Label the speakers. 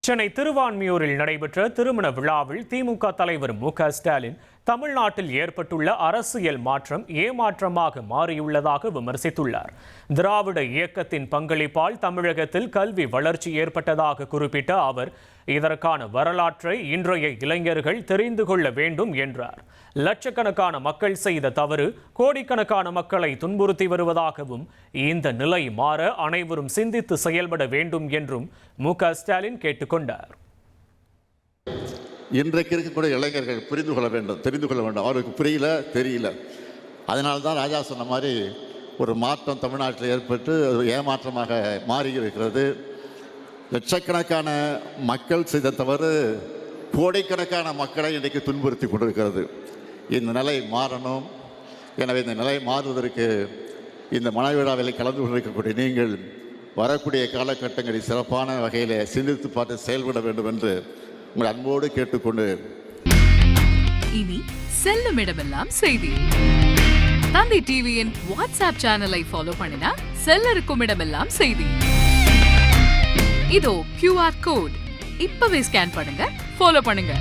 Speaker 1: சென்னை திருவான்மியூரில் நடைபெற்ற திருமண விழாவில் திமுக தலைவர் மு.க.ஸ்டாலின் தமிழ்நாட்டில் ஏற்பட்டுள்ள அரசியல் மாற்றம் ஏமாற்றமாக மாறியுள்ளதாக விமர்சித்துள்ளார். திராவிட இயக்கத்தின் பங்களிப்பால் தமிழகத்தில் கல்வி வளர்ச்சி ஏற்பட்டதாக குறிப்பிட்ட அவர், இதற்கான வரலாற்றை இன்றைய இளைஞர்கள் தெரிந்து கொள்ள வேண்டும் என்றார். லட்சக்கணக்கான மக்கள் செய்த தவறு கோடிக்கணக்கான மக்களை துன்புறுத்தி வருவதாகவும், இந்த நிலை மாற அனைவரும் சிந்தித்து செயல்பட வேண்டும் என்றும் மு.க.ஸ்டாலின் கேட்டுக்கொண்டார்.
Speaker 2: இன்றைக்கு இருக்கக்கூடிய இளைஞர்கள் புரிந்து கொள்ள வேண்டும், தெரிந்து கொள்ள வேண்டும். அவருக்கு புரியல, தெரியல. அதனால்தான் ராஜா சொன்ன மாதிரி ஒரு மாற்றம் தமிழ்நாட்டில் ஏற்பட்டு ஏமாற்றமாக மாறி இருக்கிறது. லட்சக்கணக்கான மக்கள் செய்த தவறு கோடிக்கணக்கான மக்களை இன்றைக்கு துன்புறுத்தி கொண்டிருக்கிறது. இந்த நிலை மாறணும். எனவே இந்த நிலை மாறுவதற்கு இந்த மனவிழாவில் கலந்து கொண்டிருக்கக்கூடிய நீங்கள் வரக்கூடிய காலகட்டங்களில் சிறப்பான வகையில் சிந்தித்து பார்த்து செயல்பட வேண்டும் என்று உங்கள் அன்போடு கேட்டுக்கொண்டு,
Speaker 3: இனி செல்லும் இடமெல்லாம் செய்தி. தந்தி டிவியின் வாட்ஸ்அப் சேனலை ஃபாலோ பண்ணினா செல்லருக்கும் இடமெல்லாம் செய்தி. இதோ QR கோட் இப்பவே ஸ்கேன் பண்ணுங்க, ஃபாலோ பண்ணுங்க.